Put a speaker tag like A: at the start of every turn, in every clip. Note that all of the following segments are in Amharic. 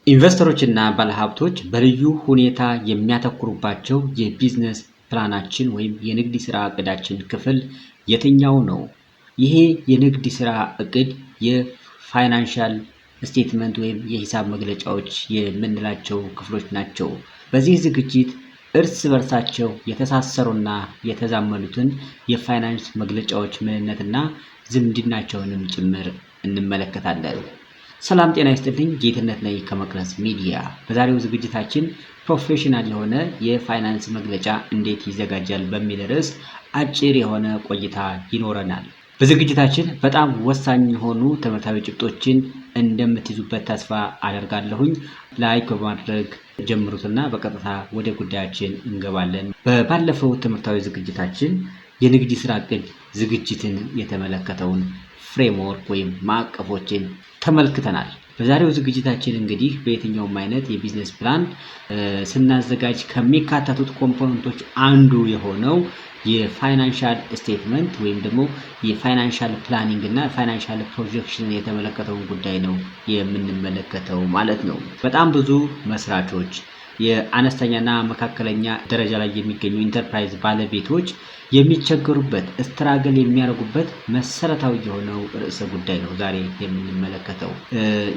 A: ኢንቨስተሮችና ባለሀብቶች በልዩ ሁኔታ የሚያተኩሩባቸው የቢዝነስ ፕላናችን ወይም የንግድ ሥራ ዕቅዳችን ክፍል የትኛው ነው? ይሄ የንግድ ሥራ ዕቅድ የፋይናንሻል ስቴትመንት ወይም የሂሳብ መግለጫዎች የምንላቸው ክፍሎች ናቸው። በዚህ ዝግጅት እርስ በርሳቸው የተሳሰሩና የተዛመዱትን የፋይናንስ መግለጫዎች ምንነትና ዝምድናቸውንም ጭምር እንመለከታለን። ሰላም ጤና ይስጥልኝ፣ ጌትነት ነኝ ከመቅረጽ ሚዲያ። በዛሬው ዝግጅታችን ፕሮፌሽናል የሆነ የፋይናንስ መግለጫ እንዴት ይዘጋጃል በሚል ርዕስ አጭር የሆነ ቆይታ ይኖረናል። በዝግጅታችን በጣም ወሳኝ የሆኑ ትምህርታዊ ጭብጦችን እንደምትይዙበት ተስፋ አደርጋለሁኝ። ላይክ በማድረግ ጀምሩትና በቀጥታ ወደ ጉዳያችን እንገባለን። ባለፈው ትምህርታዊ ዝግጅታችን የንግድ ሥራ ዕቅድ ዝግጅትን የተመለከተውን ፍሬምወርክ ወይም ማዕቀፎችን ተመልክተናል። በዛሬው ዝግጅታችን እንግዲህ በየትኛውም አይነት የቢዝነስ ፕላን ስናዘጋጅ ከሚካተቱት ኮምፖነንቶች አንዱ የሆነው የፋይናንሻል ስቴትመንት ወይም ደግሞ የፋይናንሻል ፕላኒንግ እና ፋይናንሻል ፕሮጀክሽን የተመለከተውን ጉዳይ ነው የምንመለከተው ማለት ነው። በጣም ብዙ መስራቾች የአነስተኛና መካከለኛ ደረጃ ላይ የሚገኙ ኢንተርፕራይዝ ባለቤቶች የሚቸገሩበት ስትራግል የሚያደርጉበት መሰረታዊ የሆነው ርዕሰ ጉዳይ ነው ዛሬ የምንመለከተው።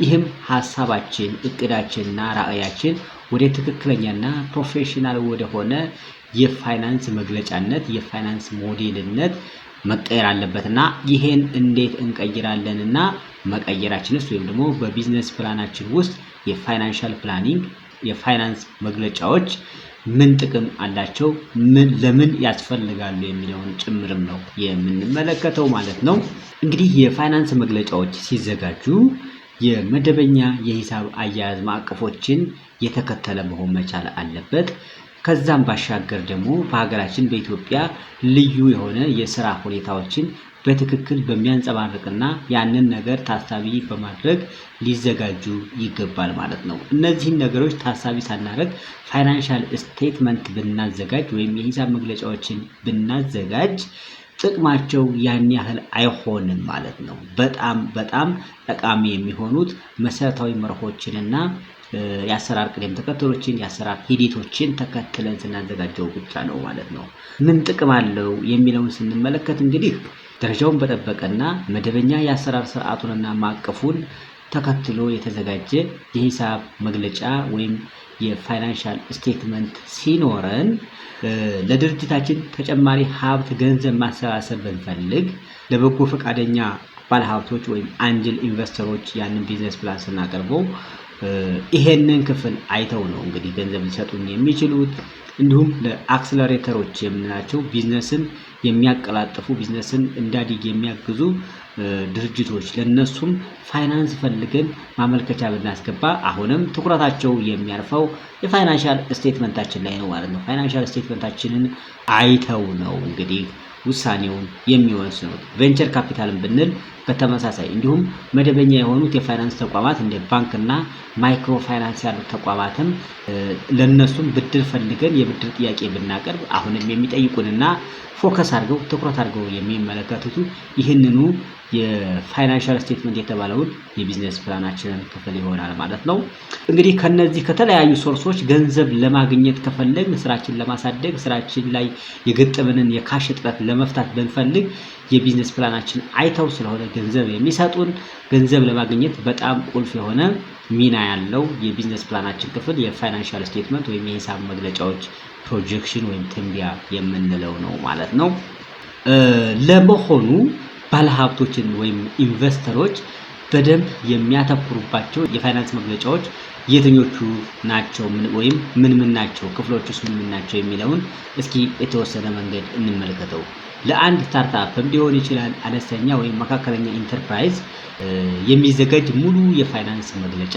A: ይህም ሀሳባችን፣ እቅዳችንና ራዕያችን ወደ ትክክለኛና ፕሮፌሽናል ወደሆነ የፋይናንስ መግለጫነት የፋይናንስ ሞዴልነት መቀየር አለበትና ይሄን እንዴት እንቀይራለንና መቀየራችንስ ወይም ደግሞ በቢዝነስ ፕላናችን ውስጥ የፋይናንሻል ፕላኒንግ የፋይናንስ መግለጫዎች ምን ጥቅም አላቸው፣ ለምን ያስፈልጋሉ የሚለውን ጭምርም ነው የምንመለከተው ማለት ነው። እንግዲህ የፋይናንስ መግለጫዎች ሲዘጋጁ የመደበኛ የሂሳብ አያያዝ ማዕቀፎችን የተከተለ መሆን መቻል አለበት። ከዛም ባሻገር ደግሞ በሀገራችን በኢትዮጵያ ልዩ የሆነ የስራ ሁኔታዎችን በትክክል በሚያንጸባርቅና ያንን ነገር ታሳቢ በማድረግ ሊዘጋጁ ይገባል ማለት ነው። እነዚህን ነገሮች ታሳቢ ሳናደርግ ፋይናንሻል ስቴትመንት ብናዘጋጅ ወይም የሂሳብ መግለጫዎችን ብናዘጋጅ ጥቅማቸው ያን ያህል አይሆንም ማለት ነው። በጣም ጠቃሚ የሚሆኑት መሰረታዊ መርሆችንና የአሰራር ቅደም ተከተሎችን የአሰራር ሂደቶችን ተከትለን ስናዘጋጀው ብቻ ነው ማለት ነው። ምን ጥቅም አለው የሚለውን ስንመለከት እንግዲህ ደረጃውን በጠበቀና መደበኛ የአሰራር ስርዓቱንና ማዕቀፉን ተከትሎ የተዘጋጀ የሂሳብ መግለጫ ወይም የፋይናንሻል ስቴትመንት ሲኖረን ለድርጅታችን ተጨማሪ ሀብት ገንዘብ ማሰባሰብ ብንፈልግ ለበጎ ፈቃደኛ ባለሀብቶች ወይም አንጅል ኢንቨስተሮች ያንን ቢዝነስ ፕላን ስናቀርበው ይሄንን ክፍል አይተው ነው እንግዲህ ገንዘብ ሊሰጡን የሚችሉት። እንዲሁም ለአክሰለሬተሮች የምንላቸው ቢዝነስን የሚያቀላጥፉ ቢዝነስን እንዲያድግ የሚያግዙ ድርጅቶች ለነሱም ፋይናንስ ፈልገን ማመልከቻ ብናስገባ አሁንም ትኩረታቸው የሚያርፈው የፋይናንሻል ስቴትመንታችን ላይ ነው ማለት ነው። ፋይናንሻል ስቴትመንታችንን አይተው ነው እንግዲህ ውሳኔውን የሚወስኑት። ቬንቸር ካፒታልን ብንል በተመሳሳይ እንዲሁም መደበኛ የሆኑት የፋይናንስ ተቋማት እንደ ባንክና ማይክሮ ፋይናንስ ያሉት ተቋማትም ለነሱም ብድር ፈልገን የብድር ጥያቄ ብናቀርብ አሁንም የሚጠይቁንና ፎከስ አድርገው ትኩረት አድርገው የሚመለከቱት ይህንኑ የፋይናንሻል ስቴትመንት የተባለውን የቢዝነስ ፕላናችንን ክፍል ይሆናል ማለት ነው። እንግዲህ ከነዚህ ከተለያዩ ሶርሶች ገንዘብ ለማግኘት ከፈለግን ስራችን ለማሳደግ ስራችን ላይ የገጠመንን የካሽ እጥረት ለመፍታት ብንፈልግ የቢዝነስ ፕላናችን አይተው ስለሆነ ገንዘብ የሚሰጡን ገንዘብ ለማግኘት በጣም ቁልፍ የሆነ ሚና ያለው የቢዝነስ ፕላናችን ክፍል የፋይናንሻል ስቴትመንት ወይም የሂሳብ መግለጫዎች ፕሮጀክሽን ወይም ትንበያ የምንለው ነው ማለት ነው። ለመሆኑ ባለሀብቶችን ወይም ኢንቨስተሮች በደንብ የሚያተኩሩባቸው የፋይናንስ መግለጫዎች የትኞቹ ናቸው ወይም ምን ናቸው፣ ክፍሎቹስ ምን ናቸው የሚለውን እስኪ የተወሰነ መንገድ እንመልከተው። ለአንድ ስታርታፕም ሊሆን ይችላል አነስተኛ ወይም መካከለኛ ኢንተርፕራይዝ የሚዘጋጅ ሙሉ የፋይናንስ መግለጫ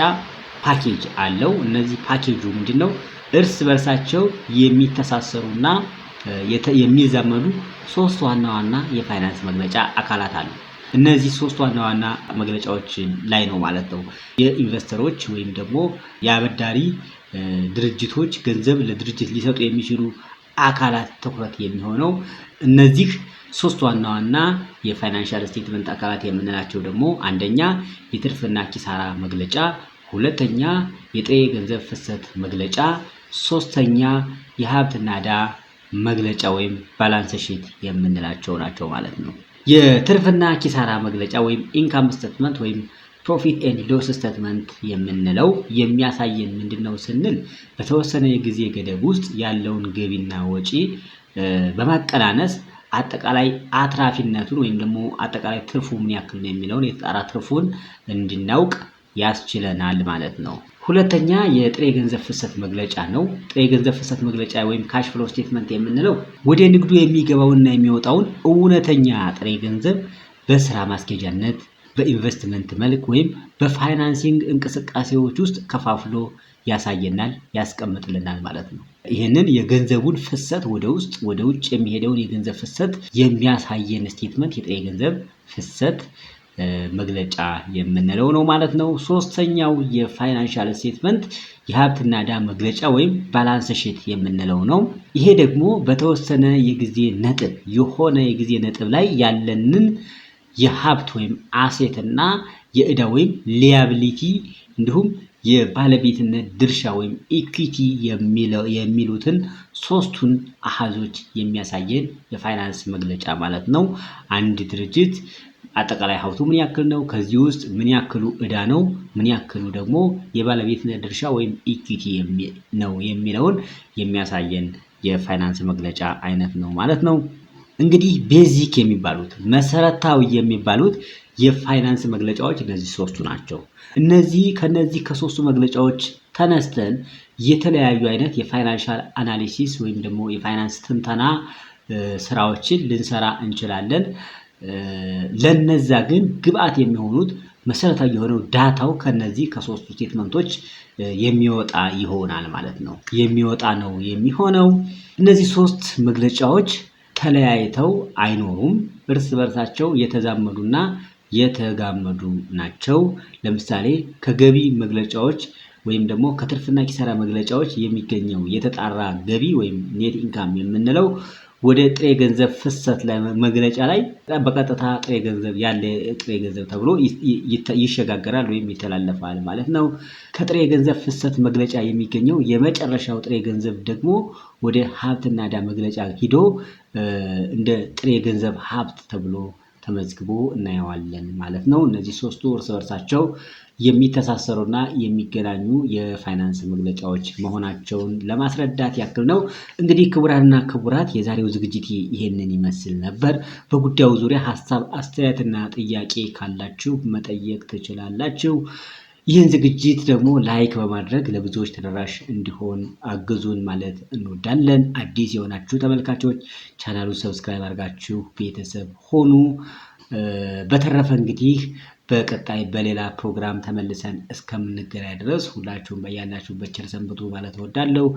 A: ፓኬጅ አለው። እነዚህ ፓኬጁ ምንድነው? እርስ በርሳቸው የሚተሳሰሩና የሚዛመዱ ሶስት ዋና ዋና የፋይናንስ መግለጫ አካላት አሉ። እነዚህ ሶስት ዋና ዋና መግለጫዎች ላይ ነው ማለት ነው የኢንቨስተሮች ወይም ደግሞ የአበዳሪ ድርጅቶች ገንዘብ ለድርጅት ሊሰጡ የሚችሉ አካላት ትኩረት የሚሆነው። እነዚህ ሶስት ዋና ዋና የፋይናንሻል ስቴትመንት አካላት የምንላቸው ደግሞ አንደኛ የትርፍና ኪሳራ መግለጫ፣ ሁለተኛ የጥሬ ገንዘብ ፍሰት መግለጫ፣ ሶስተኛ የሀብትና ዕዳ መግለጫ ወይም ባላንስ ሺት የምንላቸው ናቸው ማለት ነው። የትርፍና ኪሳራ መግለጫ ወይም ኢንካም ስቴትመንት ወይም ፕሮፊት ኤንድ ሎስ ስቴትመንት የምንለው የሚያሳየን ምንድነው ስንል በተወሰነ የጊዜ ገደብ ውስጥ ያለውን ገቢና ወጪ በማቀናነስ አጠቃላይ አትራፊነቱን ወይም ደግሞ አጠቃላይ ትርፉ ምን ያክል ነው የሚለውን የተጣራ ትርፉን እንድናውቅ ያስችለናል ማለት ነው። ሁለተኛ የጥሬ ገንዘብ ፍሰት መግለጫ ነው። ጥሬ ገንዘብ ፍሰት መግለጫ ወይም ካሽ ፍሎ ስቴትመንት የምንለው ወደ ንግዱ የሚገባውንና የሚወጣውን እውነተኛ ጥሬ ገንዘብ በስራ ማስኬጃነት፣ በኢንቨስትመንት መልክ ወይም በፋይናንሲንግ እንቅስቃሴዎች ውስጥ ከፋፍሎ ያሳየናል፣ ያስቀምጥልናል ማለት ነው። ይህንን የገንዘቡን ፍሰት ወደ ውጭ የሚሄደውን የገንዘብ ፍሰት የሚያሳየን ስቴትመንት የጥሬ ገንዘብ ፍሰት መግለጫ የምንለው ነው ማለት ነው። ሶስተኛው የፋይናንሻል ስቴትመንት የሀብትና ዕዳ መግለጫ ወይም ባላንስ ሺት የምንለው ነው። ይሄ ደግሞ በተወሰነ የጊዜ ነጥብ ላይ ያለንን የሀብት ወይም አሴትና የዕዳ ወይም ሊያቢሊቲ እንዲሁም የባለቤትነት ድርሻ ወይም ኢኩዊቲ የሚሉትን ሶስቱን አሃዞች የሚያሳየን የፋይናንስ መግለጫ ማለት ነው። አንድ ድርጅት አጠቃላይ ሀብቱ ምን ያክል ነው፣ ከዚህ ውስጥ ምን ያክሉ ዕዳ ነው፣ ምን ያክሉ ደግሞ የባለቤትነት ድርሻ ወይም ኢኩዊቲ ነው የሚለውን የሚያሳየን የፋይናንስ መግለጫ አይነት ነው ማለት ነው። እንግዲህ ቤዚክ የሚባሉት መሰረታዊ የሚባሉት የፋይናንስ መግለጫዎች እነዚህ ሶስቱ ናቸው። ከነዚህ ከሶስቱ መግለጫዎች ተነስተን የተለያዩ አይነት የፋይናንሻል አናሊሲስ ወይም ደግሞ የፋይናንስ ትንተና ስራዎችን ልንሰራ እንችላለን። ለነዛ ግን ግብአት የሚሆኑት መሰረታዊ የሆነው ዳታው ከነዚህ ከሶስቱ ስቴትመንቶች የሚወጣ ይሆናል ማለት ነው። የሚወጣ ነው የሚሆነው። እነዚህ ሶስት መግለጫዎች ተለያይተው አይኖሩም። እርስ በርሳቸው የተዛመዱና የተጋመዱ ናቸው። ለምሳሌ ከገቢ መግለጫዎች ወይም ደግሞ ከትርፍና ኪሳራ መግለጫዎች የሚገኘው የተጣራ ገቢ ወይም ኔት ኢንካም የምንለው ወደ ጥሬ ገንዘብ ፍሰት መግለጫ ላይ በቀጥታ ጥሬ ገንዘብ ተብሎ ይሸጋገራል ወይም ይተላለፋል ማለት ነው። ከጥሬ ገንዘብ ፍሰት መግለጫ የሚገኘው የመጨረሻው ጥሬ ገንዘብ ደግሞ ወደ ሀብትና ዕዳ መግለጫ ሂዶ እንደ ጥሬ ገንዘብ ሀብት ተብሎ ተመዝግቦ እናየዋለን ማለት ነው። እነዚህ ሶስቱ እርስ በርሳቸው የሚተሳሰሩና የሚገናኙ የፋይናንስ መግለጫዎች መሆናቸውን ለማስረዳት ያክል ነው። እንግዲህ ክቡራንና ክቡራት የዛሬው ዝግጅት ይሄንን ይመስል ነበር። በጉዳዩ ዙሪያ ሀሳብ አስተያየትና ጥያቄ ካላችሁ መጠየቅ ትችላላችሁ። ይህን ዝግጅት ደግሞ ላይክ በማድረግ ለብዙዎች ተደራሽ እንዲሆን አግዙን ማለት እንወዳለን። አዲስ የሆናችሁ ተመልካቾች ቻናሉን ሰብስክራይብ አድርጋችሁ ቤተሰብ ሆኑ። በተረፈ እንግዲህ በቀጣይ በሌላ ፕሮግራም ተመልሰን እስከምንገናኝ ድረስ ሁላችሁም በያላችሁበት ቸር ሰንብቱ ማለት እወዳለሁ።